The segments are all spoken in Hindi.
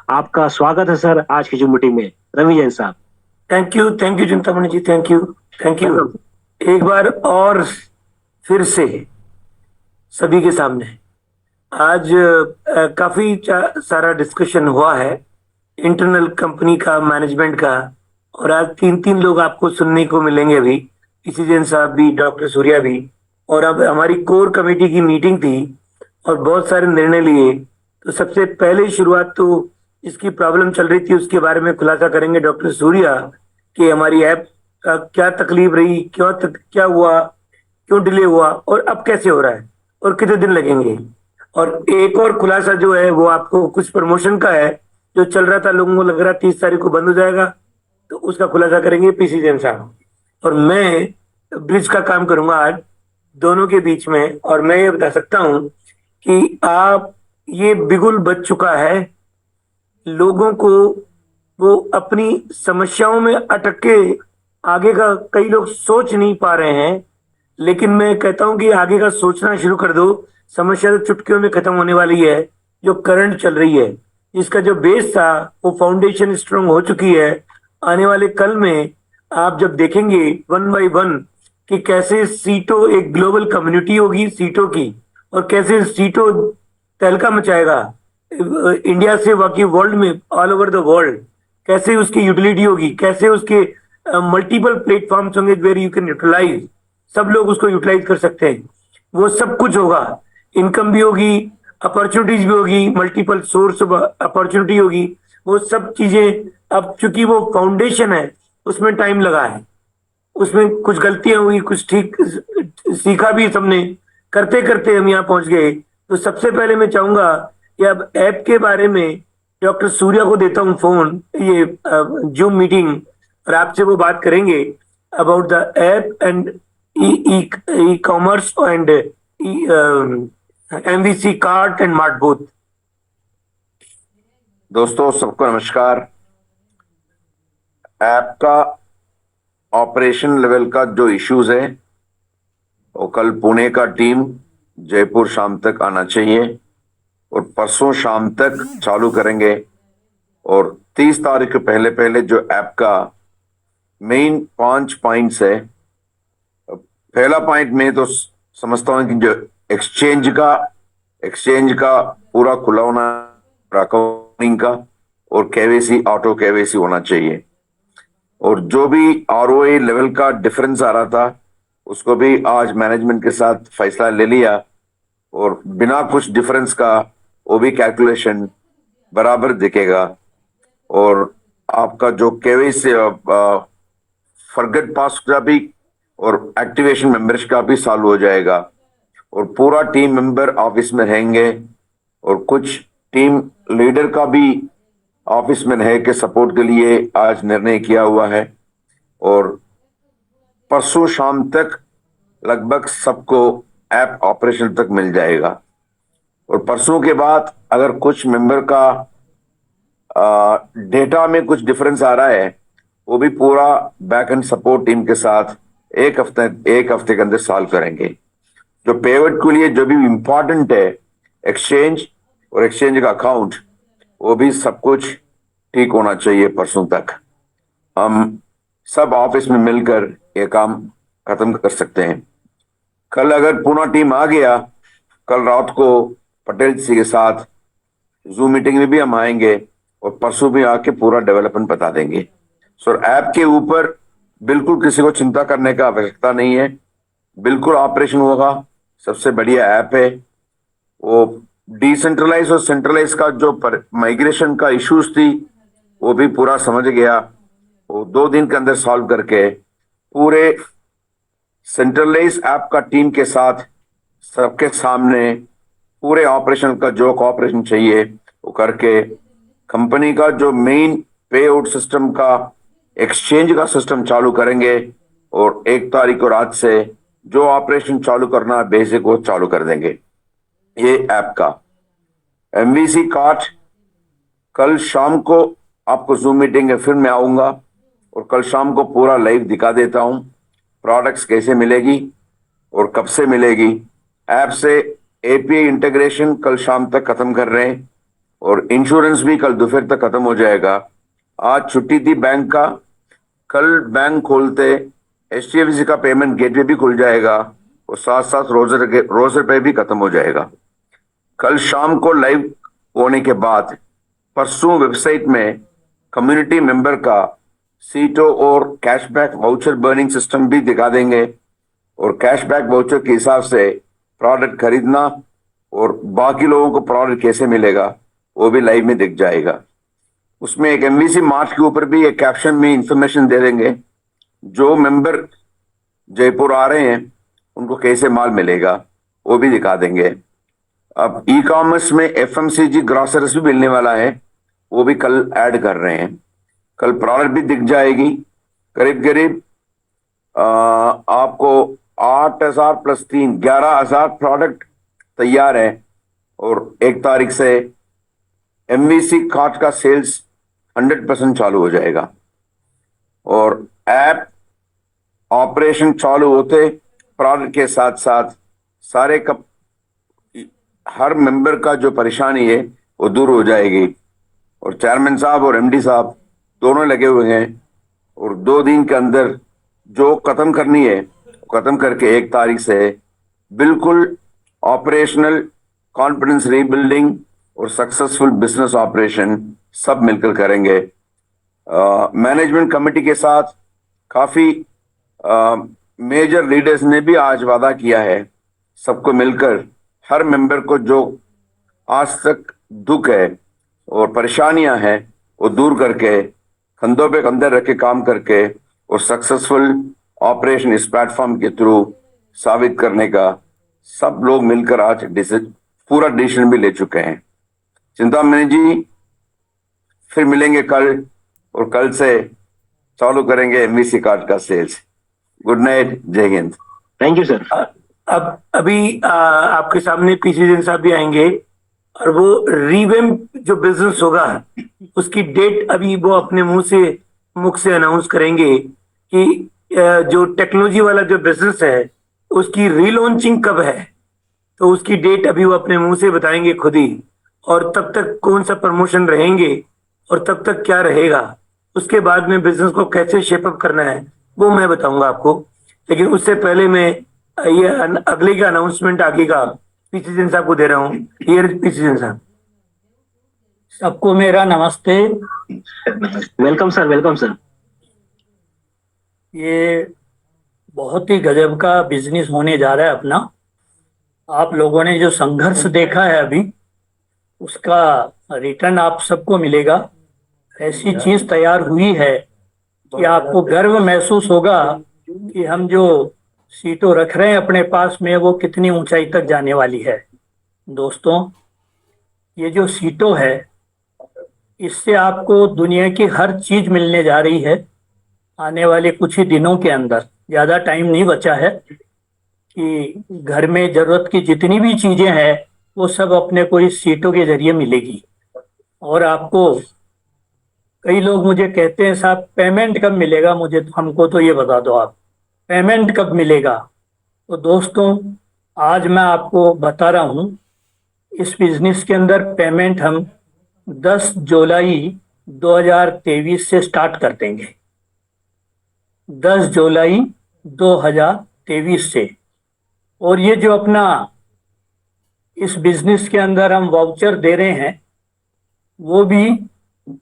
आपका स्वागत है सर आज की जो मीटिंग में। रवि जैन साहब। Thank you Chintamani ji, thank you. Welcome. एक बार और फिर से सभी के सामने आज काफी सारा डिस्कशन हुआ है इंटरनल कंपनी का, मैनेजमेंट का। और आज तीन तीन लोग आपको सुनने को मिलेंगे भी, इसी जैन साहब भी, डॉक्टर सूर्या भी। और अब हमारी कोर कमेटी की मीटिंग थी और बहुत सारे निर्णय लिए। तो सबसे पहले शुरुआत तो इसकी प्रॉब्लम चल रही थी उसके बारे में खुलासा करेंगे डॉक्टर सूर्या कि हमारी ऐप का क्या तकलीफ रही, क्या हुआ, क्यों डिले हुआ और अब कैसे हो रहा है और कितने दिन लगेंगे। और एक और खुलासा जो है वो आपको कुछ प्रमोशन का है, जो चल रहा था, लोगों को लग रहा 30 तारीख को बंद हो जाएगा, तो उसका खुलासा करेंगे पीसी जैन साहब। और मैं ब्रिज का काम करूंगा आज दोनों के बीच में। और मैं ये बता सकता हूं कि आप, ये बिगुल बच चुका है लोगों को, वो अपनी समस्याओं में अटक के आगे का कई लोग सोच नहीं पा रहे हैं। लेकिन मैं कहता हूं कि आगे का सोचना शुरू कर दो। समस्या तो चुटकियों में खत्म होने वाली है। जो करंट चल रही है, इसका जो बेस था, वो फाउंडेशन स्ट्रांग हो चुकी है। आने वाले कल में आप जब देखेंगे वन बाय वन कि कैसे सीटों, एक ग्लोबल कम्युनिटी होगी सीटों की, और कैसे सीटों तहलका मचाएगा इंडिया से बाकी वर्ल्ड में, ऑल ओवर द वर्ल्ड। कैसे उसकी यूटिलिटी होगी, कैसे उसके मल्टीपल प्लेटफॉर्म्स होंगे वेर यू कैन यूटिलाइज, सब लोग उसको यूटिलाइज कर सकते हैं। वो सब कुछ होगा। इनकम भी होगी, अपॉर्चुनिटीज भी होगी, मल्टीपल सोर्स अपॉर्चुनिटी होगी। वो सब चीजें, अब चूंकि वो फाउंडेशन है, उसमें टाइम लगा है, उसमें कुछ गलतियां हुई, कुछ ठीक सीखा भी सबने, करते करते हम यहाँ पहुंच गए। तो सबसे पहले मैं चाहूंगा कि अब ऐप के बारे में डॉक्टर सूर्या को देता हूँ फोन, ये जूम मीटिंग, और आपसे वो बात करेंगे about the app and E e commerce and MVC cart and mart both. दोस्तों सबको नमस्कार। ऐप का ऑपरेशन लेवल का जो इश्यूज है वो कल पुणे का टीम जयपुर शाम तक आना चाहिए और परसों शाम तक चालू करेंगे। और 30 तारीख के पहले पहले जो ऐप का मेन 5 पॉइंट्स है, पहला पॉइंट में तो समझता हूं कि जो एक्सचेंज का पूरा खुला होना, अकाउंटिंग का और केवाईसी, ऑटो केवाईसी होना चाहिए। और जो भी आरओए लेवल का डिफरेंस आ रहा था उसको भी आज मैनेजमेंट के साथ फैसला ले लिया और बिना कुछ डिफरेंस का वो भी कैलकुलेशन बराबर दिखेगा। और आपका जो केवाईसी फॉरगेट पास का भी और एक्टिवेशन मेंबर्स का भी सॉल्व हो जाएगा। और पूरा टीम मेंबर ऑफिस में रहेंगे और कुछ टीम लीडर का भी ऑफिस में रह के सपोर्ट के लिए आज निर्णय किया हुआ है। और परसों शाम तक लगभग सबको ऐप ऑपरेशन तक मिल जाएगा। और परसों के बाद अगर कुछ मेंबर का डेटा में कुछ डिफरेंस आ रहा है, वो भी पूरा बैक एंड सपोर्ट टीम के साथ एक हफ्ते के अंदर सॉल्व करेंगे। जो पेमेंट के लिए जो भी इंपॉर्टेंट है, एक्सचेंज और एक्सचेंज का अकाउंट, वो भी सब कुछ ठीक होना चाहिए परसों तक। हम सब ऑफिस में मिलकर ये काम खत्म कर सकते हैं। कल अगर पूरा टीम आ गया, कल रात को पटेल जी के साथ जूम मीटिंग में भी हम आएंगे और परसों भी आके पूरा डेवलपमेंट बता देंगे। सो ऐप के ऊपर बिल्कुल किसी को चिंता करने का आवश्यकता नहीं है, बिल्कुल ऑपरेशन होगा। सबसे बढ़िया ऐप है वो। डिसेंट्रलाइज और सेंट्रलाइज का जो माइग्रेशन का इश्यूज थी वो भी पूरा समझ गया। वो 2 दिन के अंदर सॉल्व करके पूरे सेंट्रलाइज ऐप का टीम के साथ सबके सामने पूरे ऑपरेशन का जो कोऑपरेशन चाहिए वो करके कंपनी का जो मेन पे आउट सिस्टम का, एक्सचेंज का सिस्टम चालू करेंगे। और 1 तारीख को रात से जो ऑपरेशन चालू करना है बेसिक वो चालू कर देंगे। ये ऐप का एमवीसी कार्ट कल शाम को आपको जूम मीटिंग है, फिर मैं आऊंगा और कल शाम को पूरा लाइव दिखा देता हूं प्रोडक्ट्स कैसे मिलेगी और कब से मिलेगी। ऐप से एपीआई इंटीग्रेशन कल शाम तक खत्म कर रहे हैं और इंश्योरेंस भी कल दोपहर तक खत्म हो जाएगा। आज छुट्टी थी बैंक का, कल बैंक खोलते HDFC का पेमेंट गेटवे भी खुल जाएगा और साथ साथ रोजर पे भी खत्म हो जाएगा। कल शाम को लाइव होने के बाद परसों वेबसाइट में कम्युनिटी मेंबर का सीटो और कैशबैक वाउचर बर्निंग सिस्टम भी दिखा देंगे और कैशबैक वाउचर के हिसाब से प्रोडक्ट खरीदना और बाकी लोगों को प्रोडक्ट कैसे मिलेगा वो भी लाइव में दिख जाएगा। उसमें एक MVC मार्च के ऊपर भी एक कैप्शन में इंफॉर्मेशन दे देंगे, जो मेंबर जयपुर आ रहे हैं उनको कैसे माल मिलेगा वो भी दिखा देंगे। अब ई-कॉमर्स में FMCG ग्रोसरीज भी मिलने वाला है, वो भी कल ऐड कर रहे हैं। कल प्रोडक्ट भी दिख जाएगी। करीब करीब आपको 8,000 + 3 11,000 प्रोडक्ट तैयार है और 1 तारीख से MVC कार्ड का सेल्स 100% चालू हो जाएगा और ऐप ऑपरेशन चालू होते प्रोडक्ट के साथ साथ सारे कप हर मेंबर का जो परेशानी है वो दूर हो जाएगी। और चेयरमैन साहब और MD साहब दोनों लगे हुए हैं और 2 दिन के अंदर जो खत्म करनी है खत्म करके 1 तारीख से बिल्कुल ऑपरेशनल कॉन्फिडेंस रीबिल्डिंग और सक्सेसफुल बिजनेस ऑपरेशन सब मिलकर करेंगे। मैनेजमेंट कमेटी के साथ काफी मेजर लीडर्स ने भी आज वादा किया है सबको मिलकर हर मेंबर को जो आज तक दुख है और परेशानियां हैं वो दूर करके कंधों पे कंधे रख के काम करके और सक्सेसफुल ऑपरेशन इस प्लेटफॉर्म के थ्रू साबित करने का सब लोग मिलकर आज पूरा डिसीजन भी ले चुके हैं। चिंतामणि जी फिर मिलेंगे कल और कल से चालू करेंगे MVC कार्ड का सेल्स। गुड नाइट, जय हिंद। Thank you sir. अब अभी आपके सामने पीसी जैन साहब भी आएंगे और वो रीवेम्प जो बिजनेस होगा उसकी डेट अभी वो अपने मुख से अनाउंस करेंगे कि जो टेक्नोलॉजी वाला जो बिजनेस है उसकी रीलॉन्चिंग कब है, तो उसकी डेट अभी वो अपने मुंह से बताएंगे खुद ही। और तब तक कौन सा प्रमोशन रहेंगे और तब तक क्या रहेगा, उसके बाद में बिजनेस को कैसे शेप अप करना है वो मैं बताऊंगा आपको। लेकिन उससे पहले मैं ये अगले का अनाउंसमेंट आगे का पीसी जैन साहब को दे रहा हूँ। पीसी जैन साहब। सबको मेरा नमस्ते। Welcome sir, welcome sir. ये बहुत ही गजब का बिजनेस होने जा रहा है अपना। आप लोगों ने जो संघर्ष देखा है अभी उसका रिटर्न आप सबको मिलेगा। ऐसी चीज तैयार हुई है कि आपको गर्व महसूस होगा कि हम जो सीटों रख रहे हैं अपने पास में वो कितनी ऊंचाई तक जाने वाली है। दोस्तों, ये जो सीटों है इससे आपको दुनिया की हर चीज मिलने जा रही है आने वाले कुछ ही दिनों के अंदर। ज़्यादा टाइम नहीं बचा है कि घर में ज़रूरत की जितनी भी चीज़ें हैं वो सब अपने को इस सीटों के जरिए मिलेगी। और आपको कई लोग मुझे कहते हैं साहब पेमेंट कब मिलेगा, मुझे हमको तो ये बता दो आप पेमेंट कब मिलेगा। तो दोस्तों, आज मैं आपको बता रहा हूँ इस बिजनेस के अंदर पेमेंट हम 10 जुलाई 2023 से स्टार्ट कर देंगे। 10 जुलाई 2023 से। और ये जो अपना इस बिजनेस के अंदर हम वाउचर दे रहे हैं वो भी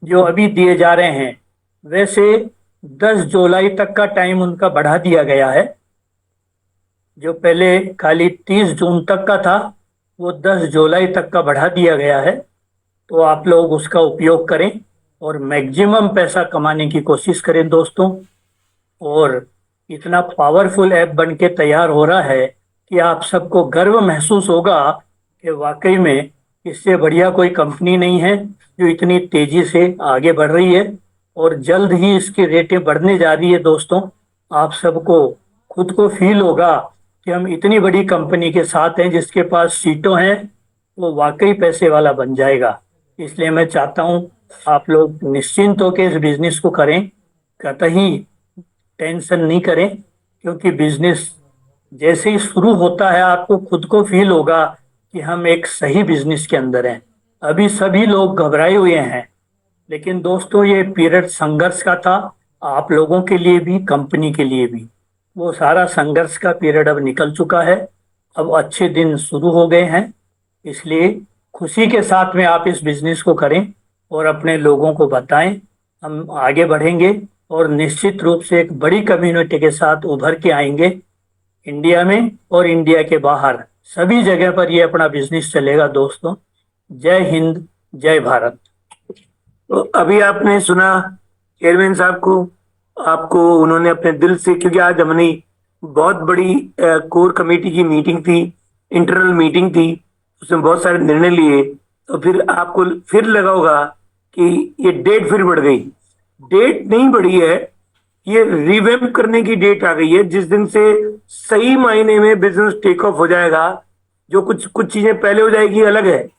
जो अभी दिए जा रहे हैं, वैसे 10 जुलाई तक का टाइम उनका बढ़ा दिया गया है। जो पहले खाली 30 जून तक का था वो 10 जुलाई तक का बढ़ा दिया गया है। तो आप लोग उसका उपयोग करें और मैक्सिमम पैसा कमाने की कोशिश करें दोस्तों। और इतना पावरफुल ऐप बन के तैयार हो रहा है कि आप सबको गर्व महसूस होगा कि वाकई में इससे बढ़िया कोई कंपनी नहीं है जो इतनी तेजी से आगे बढ़ रही है और जल्द ही इसकी रेटें बढ़ने जा रही है। दोस्तों, आप सबको खुद को फील होगा कि हम इतनी बड़ी कंपनी के साथ हैं जिसके पास सीटों हैं, वो वाकई पैसे वाला बन जाएगा। इसलिए मैं चाहता हूँ आप लोग निश्चिंत होकर इस बिजनेस को करें, कतई टेंशन नहीं करें, क्योंकि बिजनेस जैसे ही शुरू होता है आपको खुद को फील होगा कि हम एक सही बिजनेस के अंदर हैं। अभी सभी लोग घबराए हुए हैं, लेकिन दोस्तों ये पीरियड संघर्ष का था, आप लोगों के लिए भी, कंपनी के लिए भी। वो सारा संघर्ष का पीरियड अब निकल चुका है, अब अच्छे दिन शुरू हो गए हैं। इसलिए खुशी के साथ में आप इस बिजनेस को करें और अपने लोगों को बताएं। हम आगे बढ़ेंगे और निश्चित रूप से एक बड़ी कम्युनिटी के साथ उभर के आएंगे। इंडिया में और इंडिया के बाहर सभी जगह पर ये अपना बिजनेस चलेगा दोस्तों। जय हिंद, जय भारत। तो अभी आपने सुना चेयरमैन साहब को, आपको उन्होंने अपने दिल से, क्योंकि आज हमने बहुत बड़ी कोर कमेटी की मीटिंग थी, इंटरनल मीटिंग थी, उसमें बहुत सारे निर्णय लिए, तो फिर आपको फिर लगा होगा कि ये डेट फिर बढ़ गई। डेट नहीं बढ़ी है, ये रिवैम्प करने की डेट आ गई है, जिस दिन से सही मायने में बिजनेस टेक ऑफ हो जाएगा। जो कुछ कुछ चीजें पहले हो जाएगी अलग है,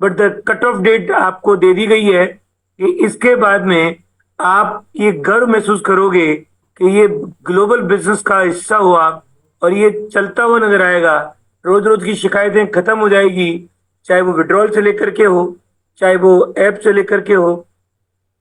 but the cut off date आपको दे दी गई है कि इसके बाद में आप ये गर्व महसूस करोगे कि ये ग्लोबल बिजनेस का हिस्सा हुआ और ये चलता हुआ नजर आएगा। रोज रोज की शिकायतें खत्म हो जाएगी, चाहे वो विड्रॉल से लेकर के हो, चाहे वो ऐप से लेकर के हो,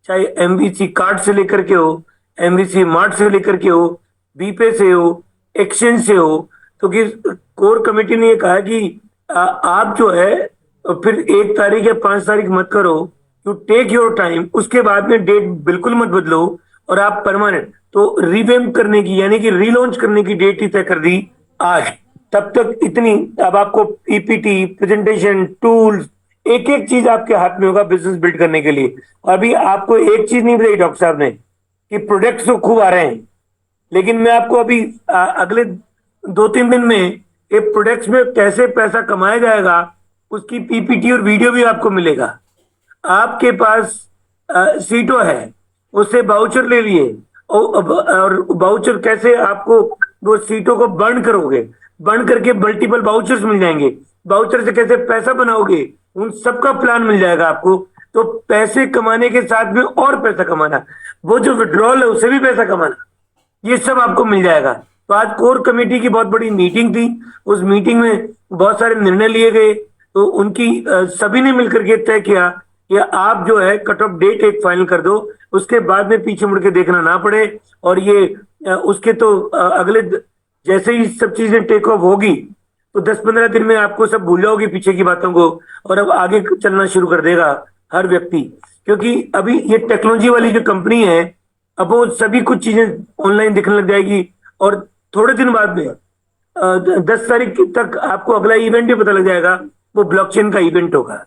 चाहे एमवीसी कार्ड से लेकर के हो, एमवीसी मार्ट से लेकर के हो, बीपे से हो, एक्सचेंज से हो। तो कि कोर कमेटी ने ये कहा कि आप जो है फिर 1 तारीख या 5 तारीख मत करो, यू टेक योर टाइम, उसके बाद में डेट बिल्कुल मत बदलो और आप परमानेंट। तो रिवेम्प करने की यानी कि रीलॉन्च करने की डेट ही तय कर दी आज। तब तक इतनी, अब आपको पीपीटी, प्रेजेंटेशन, टूल्स, एक एक चीज आपके हाथ में होगा बिजनेस बिल्ड करने के लिए। अभी आपको एक चीज नहीं बताई डॉक्टर साहब ने कि प्रोडक्ट्स तो खूब आ रहे हैं, लेकिन मैं आपको अभी अगले 2-3 दिन में ये प्रोडक्ट्स में कैसे पैसा कमाया जाएगा उसकी पीपीटी और वीडियो भी आपको मिलेगा। आपके पास सीटो है, उससे बाउचर ले लिए और बाउचर कैसे आपको वो सीटों को बर्न करोगे, बर्न करके मल्टीपल बाउचर्स मिल जाएंगे, बाउचर से कैसे पैसा बनाओगे, उन सबका प्लान मिल जाएगा आपको। तो पैसे कमाने के साथ में और पैसा कमाना, वो जो विड्रॉल है उसे भी पैसा कमाना, ये सब आपको मिल जाएगा। तो आज कोर कमेटी की बहुत बड़ी मीटिंग थी, उस मीटिंग में बहुत सारे निर्णय लिए गए। तो उनकी सभी ने मिलकर के तय किया कि आप जो है कट ऑफ डेट एक फाइनल कर दो, उसके बाद में पीछे मुड़ के देखना ना पड़े। और ये उसके तो अगले जैसे ही सब चीजें टेक ऑफ होगी तो 10-15 दिन में आपको सब भूल जाओगे पीछे की बातों को, और अब आगे चलना शुरू कर देगा हर व्यक्ति। क्योंकि अभी ये टेक्नोलॉजी वाली जो कंपनी है, अब वो सभी कुछ चीजें ऑनलाइन दिखने लग जाएगी और थोड़े दिन बाद में 10 तारीख तक आपको अगला इवेंट भी पता लग जाएगा, वो ब्लॉकचेन का इवेंट होगा।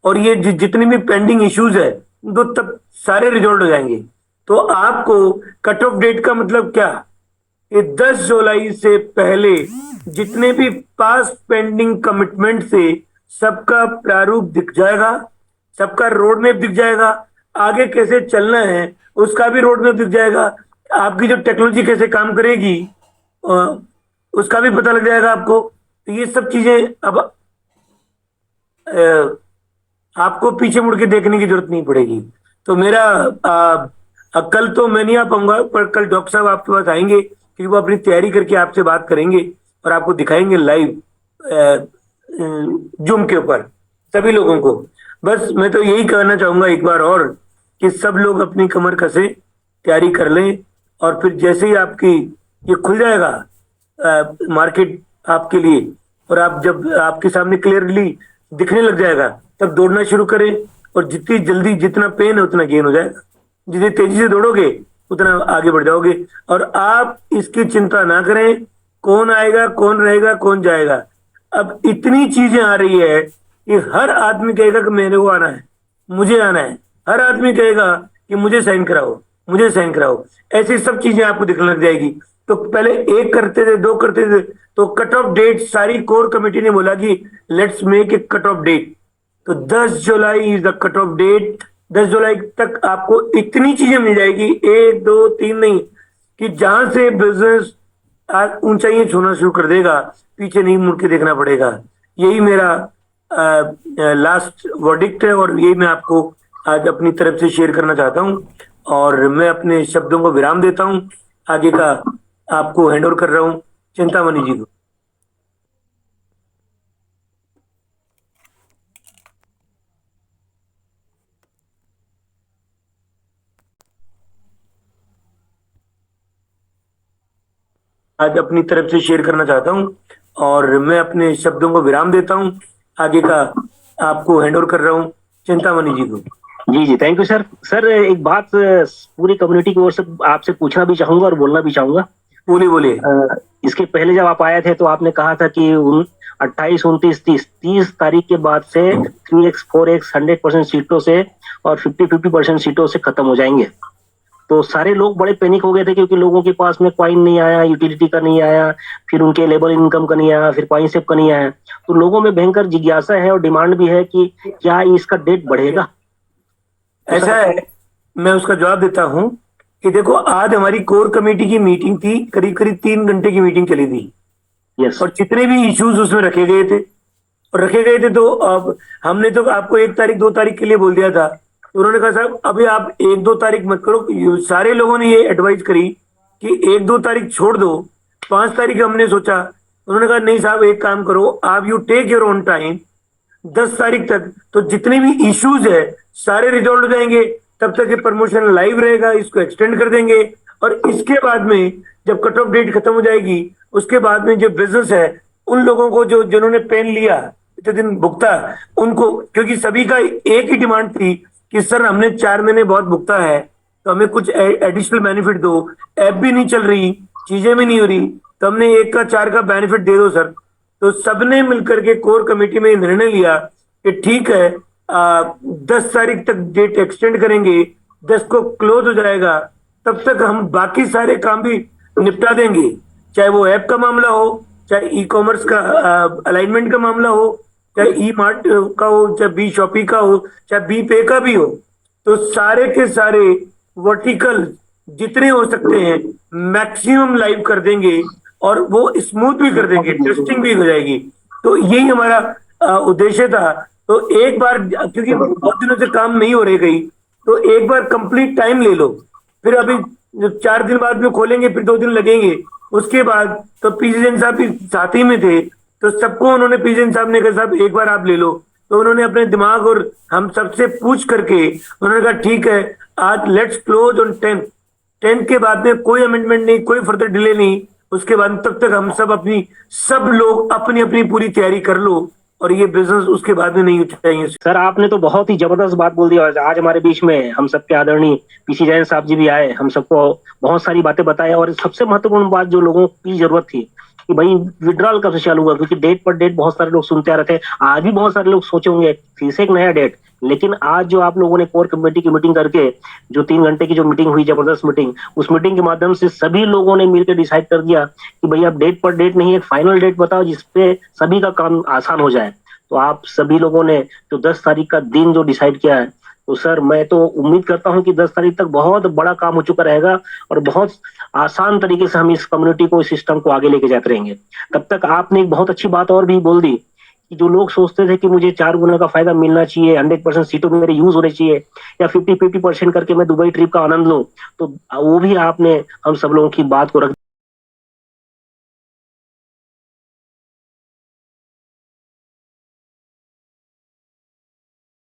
और ये जितने भी पेंडिंग इश्यूज है तो तब सारे रिजॉल्व हो जाएंगे। तो आपको कट ऑफ डेट का मतलब क्या, ये 10 जुलाई से पहले जितने भी पास पेंडिंग कमिटमेंट से सबका प्रारूप दिख जाएगा, सबका रोड मैप दिख जाएगा, आगे कैसे चलना है उसका भी रोड मैप दिख जाएगा, आपकी जो टेक्नोलॉजी कैसे काम करेगी उसका भी पता लग जाएगा आपको। तो ये सब चीजें अब आपको पीछे मुड़ के देखने की जरूरत नहीं पड़ेगी। तो मेरा कल तो मैं नहीं आ पाऊंगा, पर कल डॉक्टर साहब आपके पास आएंगे, क्योंकि वो अपनी तैयारी करके आपसे बात करेंगे और आपको दिखाएंगे लाइव जूम के ऊपर सभी लोगों को। बस मैं तो यही कहना चाहूंगा एक बार और कि सब लोग अपनी कमर कसे, तैयारी कर लें, और फिर जैसे ही आपकी ये खुल जाएगा मार्केट आपके लिए और आप जब आपके सामने क्लियरली दिखने लग जाएगा तब दौड़ना शुरू करें। और जितनी जल्दी जितना पेन है उतना गेन हो जाएगा, जितनी तेजी से दौड़ोगे उतना आगे बढ़ जाओगे। और आप इसकी चिंता ना करें कौन आएगा कौन रहेगा कौन जाएगा। अब इतनी चीजें आ रही है कि हर आदमी कहेगा कि मेरे को आना है, मुझे आना है, हर आदमी कहेगा कि मुझे साइन कराओ, मुझे साइन कराओ। ऐसी सब चीजें आपको दिखने लग जाएगी। तो पहले 1 करते थे, 2 करते थे, तो कट ऑफ डेट सारी कोर कमेटी ने बोला कि let's make a cut off date. तो 10 जुलाई is the cut off date. 10 जुलाई तक आपको इतनी चीजें मिल जाएगी, 1, 2, 3 नहीं, कि जहां से बिजनेस ऊंचाइयां छूना शुरू कर देगा, पीछे नहीं मुड़ के देखना पड़ेगा। यही मेरा लास्ट वर्डिक्ट है और यही मैं आपको आज अपनी तरफ से शेयर करना चाहता हूं। और मैं अपने शब्दों को विराम देता हूं, आगे का आपको हैंड ओवर कर रहा हूं चिंतामणि जी को। आज अपनी तरफ से शेयर करना चाहता हूं और मैं अपने शब्दों को विराम देता हूं। आगे का आपको हैंड ओवर कर रहा हूं चिंतामणि जी को। जी जी, थैंक यू सर। सर एक बात पूरी कम्युनिटी की ओर से आपसे पूछना भी चाहूंगा और बोलना भी चाहूंगा। बोलिए बोलिए। इसके पहले जब आप आए थे तो आपने कहा था कि 28, 29, 30 तारीख के बाद से 3x 4x 100% सीटों से और 50% सीटों से खत्म हो जाएंगे। तो सारे लोग बड़े पैनिक हो गए थे क्योंकि लोगों के पास में कॉइन नहीं आया, यूटिलिटी का नहीं आया, फिर उनके लेबर इनकम का नहीं आया, फिर कॉइनसेप का नहीं आया। तो लोगों में भयंकर जिज्ञासा है और डिमांड भी है कि क्या इसका डेट बढ़ेगा। ऐसा है, मैं उसका जवाब देता हूं कि देखो, आज हमारी कोर कमेटी की मीटिंग थी, करीब करीब 3 घंटे की मीटिंग चली थी। यस। और जितने भी इश्यूज उसमें रखे गए थे तो अब हमने तो आपको 1 तारीख 2 तारीख के लिए बोल दिया था। तो उन्होंने कहा साहब अभी आप 1-2 तारीख मत करो। सारे लोगों ने ये एडवाइस करी कि 1-2 तारीख छोड़ दो, 5 तारीख हमने सोचा। उन्होंने कहा नहीं साहब, एक काम करो आप, you take your own time, 10 तारीख तक तो जितने भी इश्यूज है सारे रिजॉल्व हो जाएंगे। तब तक ये प्रमोशन लाइव रहेगा, इसको एक्सटेंड कर देंगे। और इसके बाद में जब कट ऑफ डेट खत्म हो जाएगी, उसके बाद में जो बिजनेस है, उन लोगों को जो जिन्होंने पेन लिया, इतने दिन भुगता, उनको, क्योंकि सभी का एक ही डिमांड थी कि सर हमने 4 महीने बहुत भुगता है तो हमें कुछ एडिशनल बेनिफिट दो। ऐप भी नहीं चल रही, चीजें भी नहीं हो रही, तो हमने 1 का 4 का बेनिफिट दे दो सर। तो सबने मिलकर के कोर कमेटी में निर्णय लिया कि ठीक है, 10 तारीख तक डेट एक्सटेंड करेंगे, 10 को क्लोज हो जाएगा। तब तक हम बाकी सारे काम भी निपटा देंगे, चाहे वो ऐप का मामला हो, चाहे ई कॉमर्स का अलाइनमेंट का मामला हो, चाहे ई मार्ट का हो, चाहे बी शॉपी का हो, चाहे बी पे का भी हो। तो सारे के सारे वर्टिकल जितने हो सकते हैं मैक्सिमम लाइव कर देंगे और वो स्मूथ भी कर देंगे, टेस्टिंग भी हो जाएगी। तो यही हमारा उद्देश्य था। तो एक बार, क्योंकि बहुत दिनों से काम नहीं हो रही गई, तो एक बार कंप्लीट टाइम ले लो। फिर अभी 4 दिन बाद में खोलेंगे, फिर 2 दिन लगेंगे। उसके बाद तो पीसी जैन साहब भी साथ ही में थे, तो सबको उन्होंने, पीसी जैन साहब ने कहा साहब एक बार आप ले लो। तो उन्होंने अपने दिमाग और हम सबसे पूछ करके उन्होंने कहा ठीक है, आज लेट्स क्लोज ऑन 10 के बाद में कोई अमेंडमेंट नहीं, कोई फर्दर डिले नहीं। उसके बाद तब तक हम सब लोग अपनी अपनी पूरी तैयारी कर लो और ये बिजनेस उसके बाद में नहीं उठाएंगे। सर आपने तो बहुत ही जबरदस्त बात बोल दी और आज हमारे बीच में हम सबके आदरणीय पीसी जैन साहब जी भी आए, हम सबको बहुत सारी बातें बताए। और सबसे महत्वपूर्ण बात जो लोगों की जरूरत थी कि भाई विड्रॉल कब से चालू हुआ, क्योंकि डेट पर डेट बहुत सारे लोग सुनते आ रहे थे। आज भी बहुत सारे लोग सोचे होंगे फिर से एक नया डेट, लेकिन आज जो आप लोगों ने कोर कमेटी की मीटिंग करके जो 3 घंटे की जो मीटिंग हुई, जबरदस्त मीटिंग, उस मीटिंग के माध्यम से सभी लोगों ने मिलकर डिसाइड कर दिया कि भाई अब डेट पर डेट नहीं, एक फाइनल डेट बताओ जिसपे सभी का काम आसान हो जाए। तो आप सभी लोगों ने जो 10 तारीख का दिन जो डिसाइड किया है, तो सर मैं तो उम्मीद करता हूं कि 10 तारीख तक बहुत बड़ा काम हो चुका रहेगा और बहुत आसान तरीके से हम इस कम्युनिटी को, इस सिस्टम को आगे लेके जाते रहेंगे। तब तक आपने एक बहुत अच्छी बात और भी बोल दी कि जो लोग सोचते थे कि मुझे 4 गुना का फायदा मिलना चाहिए, 100% सीटों में मेरे यूज होने चाहिए, या 50-50% करके मैं दुबई ट्रिप का आनंद लूं, तो वो भी आपने हम सब लोगों की बात को रख